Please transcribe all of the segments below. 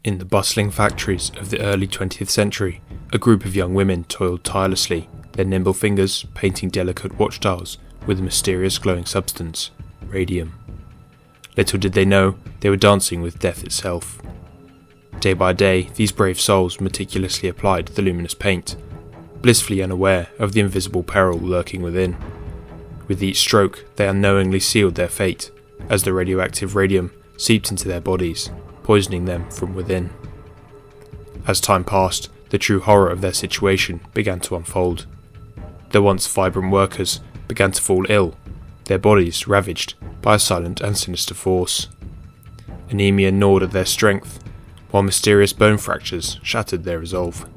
In the bustling factories of the early 20th century, a group of young women toiled tirelessly, their nimble fingers painting delicate watch dials with a mysterious glowing substance, radium. Little did they know they were dancing with death itself. Day by day, these brave souls meticulously applied the luminous paint, blissfully unaware of the invisible peril lurking within. With each stroke, they unknowingly sealed their fate, as the radioactive radium seeped into their bodies, poisoning them from within. As time passed, the true horror of their situation began to unfold. The once vibrant workers began to fall ill, their bodies ravaged by a silent and sinister force. Anaemia gnawed at their strength, while mysterious bone fractures shattered their resolve.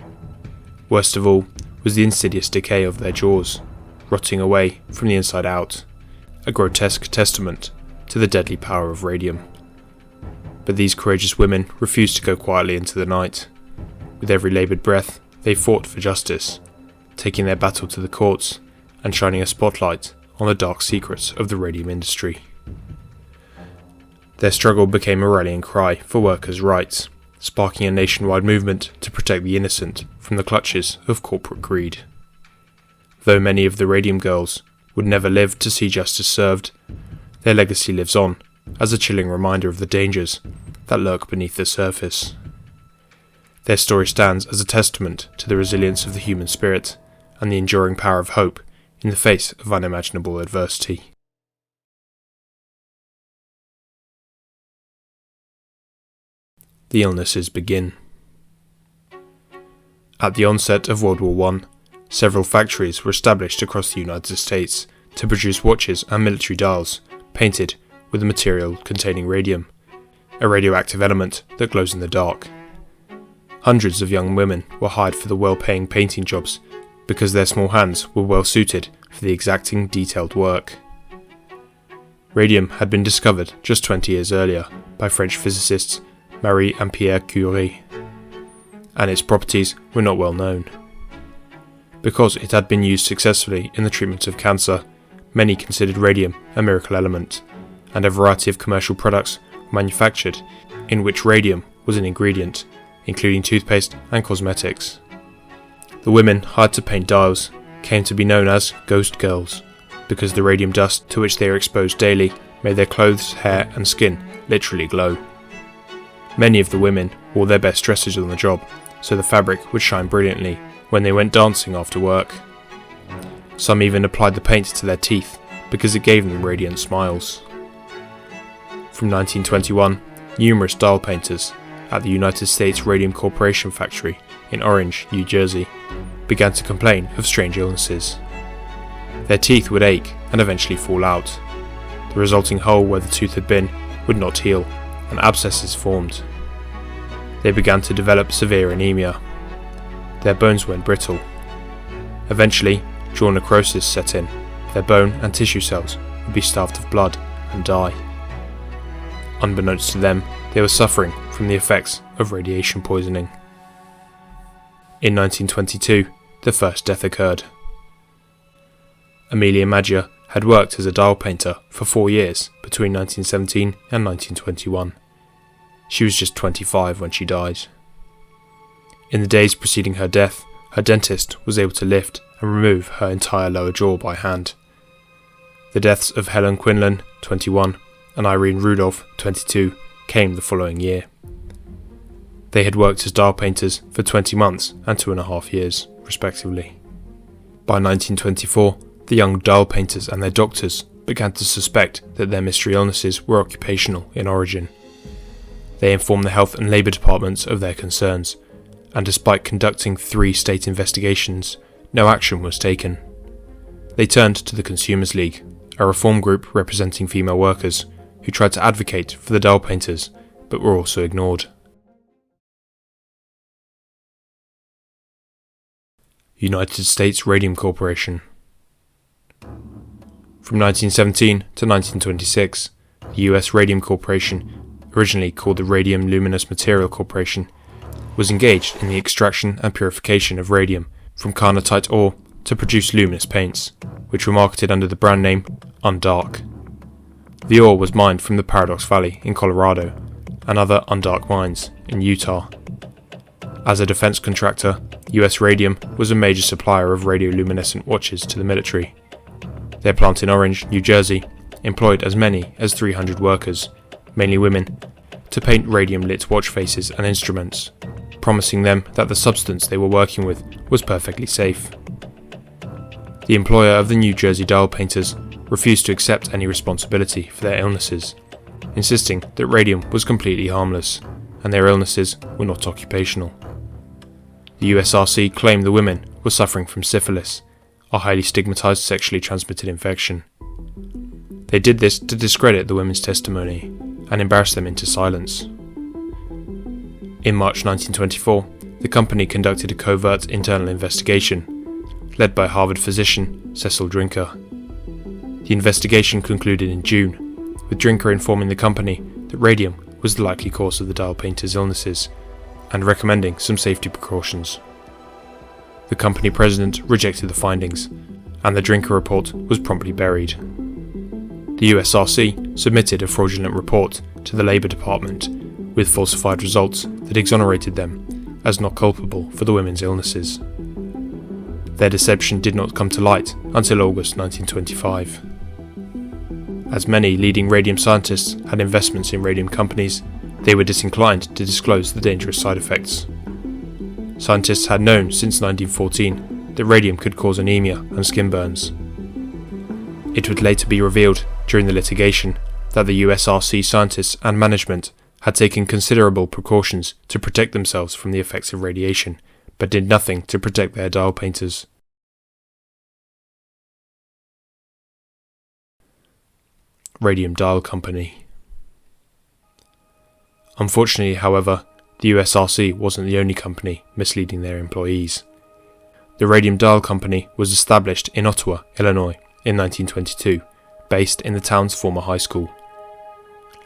Worst of all was the insidious decay of their jaws, rotting away from the inside out, a grotesque testament to the deadly power of radium. But these courageous women refused to go quietly into the night. With every laboured breath, they fought for justice, taking their battle to the courts and shining a spotlight on the dark secrets of the radium industry. Their struggle became a rallying cry for workers' rights, sparking a nationwide movement to protect the innocent from the clutches of corporate greed. Though many of the Radium girls would never live to see justice served, their legacy lives on as a chilling reminder of the dangers that lurk beneath the surface. Their story stands as a testament to the resilience of the human spirit and the enduring power of hope in the face of unimaginable adversity. The illnesses begin. At the onset of World War I, several factories were established across the United States to produce watches and military dials painted with a material containing radium, a radioactive element that glows in the dark. Hundreds of young women were hired for the well-paying painting jobs because their small hands were well suited for the exacting detailed work. Radium had been discovered just 20 years earlier by French physicists Marie and Pierre Curie, and its properties were not well known. Because it had been used successfully in the treatment of cancer, many considered radium a miracle element, and a variety of commercial products were manufactured in which radium was an ingredient, including toothpaste and cosmetics. The women hired to paint dials came to be known as ghost girls, because the radium dust to which they were exposed daily made their clothes, hair and skin literally glow. Many of the women wore their best dresses on the job, so the fabric would shine brilliantly when they went dancing after work. Some even applied the paint to their teeth because it gave them radiant smiles. From 1921, numerous dial painters at the United States Radium Corporation factory in Orange, New Jersey, began to complain of strange illnesses. Their teeth would ache and eventually fall out. The resulting hole where the tooth had been would not heal, and abscesses formed. They began to develop severe anemia. Their bones went brittle. Eventually, jaw necrosis set in. Their bone and tissue cells would be starved of blood and die. Unbeknownst to them, they were suffering from the effects of radiation poisoning. In 1922, the first death occurred. Amelia Maggia had worked as a dial painter for 4 years between 1917 and 1921. She was just 25 when she died. In the days preceding her death, her dentist was able to lift and remove her entire lower jaw by hand. The deaths of Helen Quinlan, 21, and Irene Rudolph, 22, came the following year. They had worked as dial painters for 20 months and 2.5 years, respectively. By 1924, the young dial painters and their doctors began to suspect that their mystery illnesses were occupational in origin. They informed the health and labour departments of their concerns, and despite conducting 3 state investigations, no action was taken. They turned to the Consumers League, a reform group representing female workers, who tried to advocate for the dial painters, but were also ignored. United States Radium Corporation. From 1917 to 1926, the US Radium Corporation, originally called the Radium Luminous Material Corporation, was engaged in the extraction and purification of radium from carnotite ore to produce luminous paints, which were marketed under the brand name Undark. The ore was mined from the Paradox Valley in Colorado and other undark mines in Utah. As a defense contractor, US Radium was a major supplier of radioluminescent watches to the military. Their plant in Orange, New Jersey, employed as many as 300 workers, mainly women, to paint radium-lit watch faces and instruments, promising them that the substance they were working with was perfectly safe. The employer of the New Jersey dial painters refused to accept any responsibility for their illnesses, insisting that radium was completely harmless, and their illnesses were not occupational. The USRC claimed the women were suffering from syphilis, a highly stigmatized sexually transmitted infection. They did this to discredit the women's testimony and embarrass them into silence. In March 1924, the company conducted a covert internal investigation, led by Harvard physician Cecil Drinker. The investigation concluded in June, with Drinker informing the company that radium was the likely cause of the dial painters' illnesses, and recommending some safety precautions. The company president rejected the findings, and the Drinker report was promptly buried. The USRC submitted a fraudulent report to the Labour Department with falsified results that exonerated them as not culpable for the women's illnesses. Their deception did not come to light until August 1925. As many leading radium scientists had investments in radium companies, they were disinclined to disclose the dangerous side effects. Scientists had known since 1914 that radium could cause anaemia and skin burns. It would later be revealed during the litigation that the USRC scientists and management had taken considerable precautions to protect themselves from the effects of radiation, but did nothing to protect their dial painters. Radium Dial Company. Unfortunately, however, the USRC wasn't the only company misleading their employees. The Radium Dial Company was established in Ottawa, Illinois, in 1922, based in the town's former high school.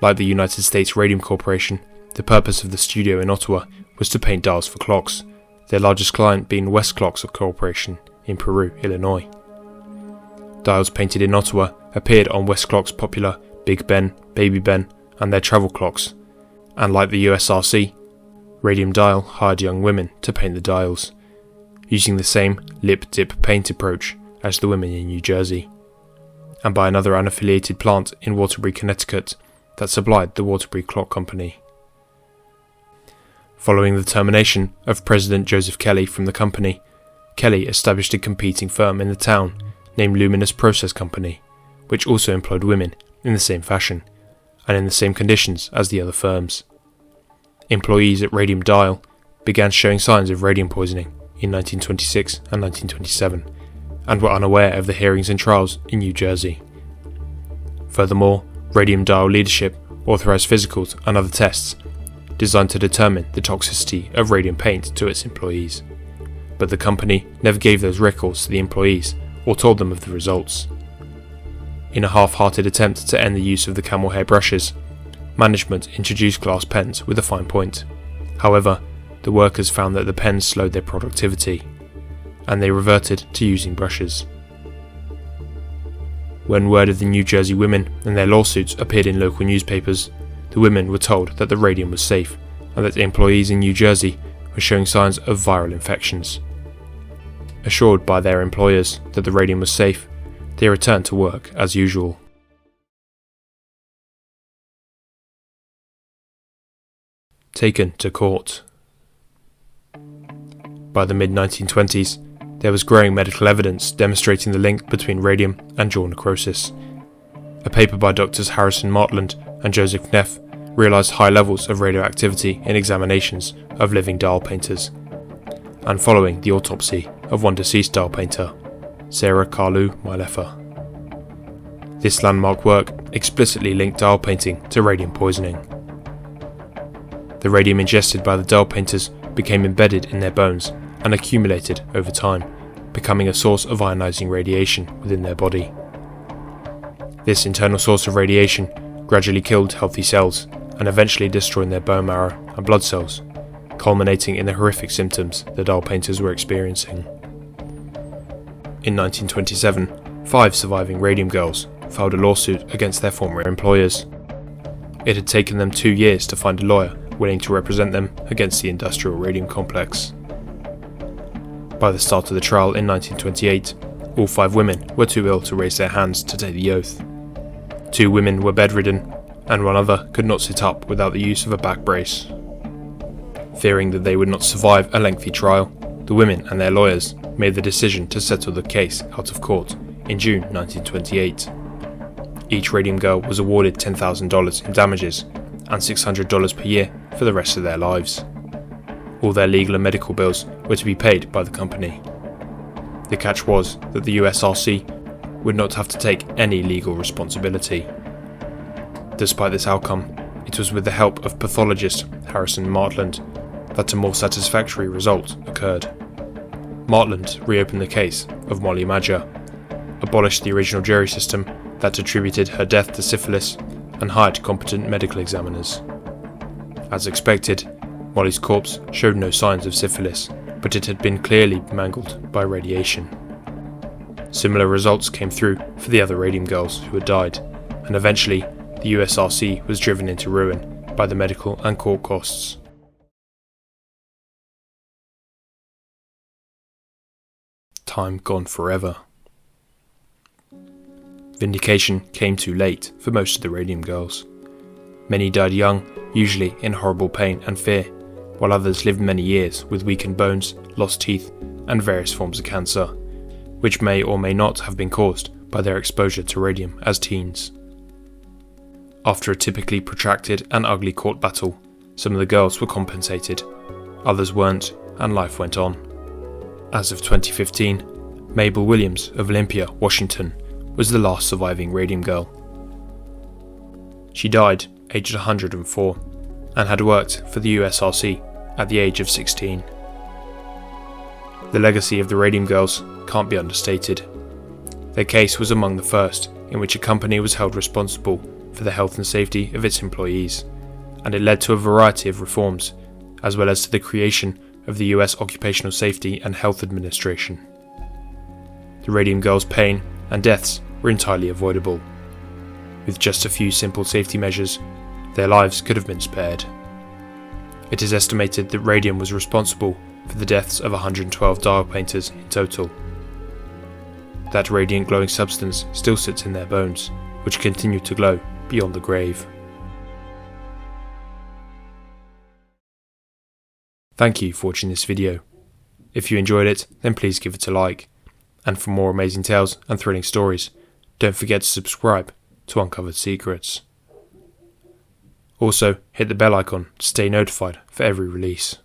Like the United States Radium Corporation, the purpose of the studio in Ottawa was to paint dials for clocks, their largest client being West Clocks Corporation in Peru, Illinois. Dials painted in Ottawa appeared on West Clock's popular Big Ben, Baby Ben, and their travel clocks, and like the USRC, Radium Dial hired young women to paint the dials, using the same lip-dip paint approach as the women in New Jersey, and by another unaffiliated plant in Waterbury, Connecticut, that supplied the Waterbury Clock Company. Following the termination of President Joseph Kelly from the company, Kelly established a competing firm in the town named Luminous Process Company, which also employed women in the same fashion, and in the same conditions as the other firms. Employees at Radium Dial began showing signs of radium poisoning in 1926 and 1927, and were unaware of the hearings and trials in New Jersey. Furthermore, Radium Dial leadership authorized physicals and other tests designed to determine the toxicity of radium paint to its employees, but the company never gave those records to the employees or told them of the results. In a half-hearted attempt to end the use of the camel hair brushes, management introduced glass pens with a fine point. However, the workers found that the pens slowed their productivity, and they reverted to using brushes. When word of the New Jersey women and their lawsuits appeared in local newspapers, the women were told that the radium was safe and that employees in New Jersey were showing signs of viral infections. Assured by their employers that the radium was safe, they returned to work as usual. Taken to court. By the mid-1920s, there was growing medical evidence demonstrating the link between radium and jaw necrosis. A paper by Drs. Harrison Martland and Joseph Neff realized high levels of radioactivity in examinations of living dial painters, and following the autopsy of one deceased dial painter, Sarah Carlu Mailefer. This landmark work explicitly linked dial painting to radium poisoning. The radium ingested by the dial painters became embedded in their bones and accumulated over time, becoming a source of ionizing radiation within their body. This internal source of radiation gradually killed healthy cells and eventually destroyed their bone marrow and blood cells, culminating in the horrific symptoms the dial painters were experiencing. In 1927, 5 surviving radium girls filed a lawsuit against their former employers. It had taken them 2 years to find a lawyer willing to represent them against the industrial radium complex. By the start of the trial in 1928, all 5 women were too ill to raise their hands to take the oath. 2 women were bedridden, and 1 other could not sit up without the use of a back brace. Fearing that they would not survive a lengthy trial, the women and their lawyers made the decision to settle the case out of court in June 1928. Each radium girl was awarded $10,000 in damages and $600 per year for the rest of their lives. All their legal and medical bills were to be paid by the company. The catch was that the USRC would not have to take any legal responsibility. Despite this outcome, it was with the help of pathologist Harrison Martland that a more satisfactory result occurred. Martland reopened the case of Molly Madger, abolished the original jury system that attributed her death to syphilis, and hired competent medical examiners. As expected, Molly's corpse showed no signs of syphilis, but it had been clearly mangled by radiation. Similar results came through for the other radium girls who had died, and eventually the USRC was driven into ruin by the medical and court costs. Time gone forever. Vindication came too late for most of the radium girls. Many died young, usually in horrible pain and fear, while others lived many years with weakened bones, lost teeth, and various forms of cancer, which may or may not have been caused by their exposure to radium as teens. After a typically protracted and ugly court battle, some of the girls were compensated, others weren't, and life went on. As of 2015, Mabel Williams of Olympia, Washington, was the last surviving radium girl. She died aged 104 and had worked for the USRC at the age of 16. The legacy of the radium girls can't be understated. Their case was among the first in which a company was held responsible for the health and safety of its employees, and it led to a variety of reforms, as well as to the creation of the US Occupational Safety and Health Administration. The radium girls' pain and deaths were entirely avoidable. With just a few simple safety measures, their lives could have been spared. It is estimated that radium was responsible for the deaths of 112 dial painters in total. That radiant glowing substance still sits in their bones, which continue to glow beyond the grave. Thank you for watching this video. If you enjoyed it, then please give it a like. And for more amazing tales and thrilling stories, don't forget to subscribe to Uncovered Secrets. Also, hit the bell icon to stay notified for every release.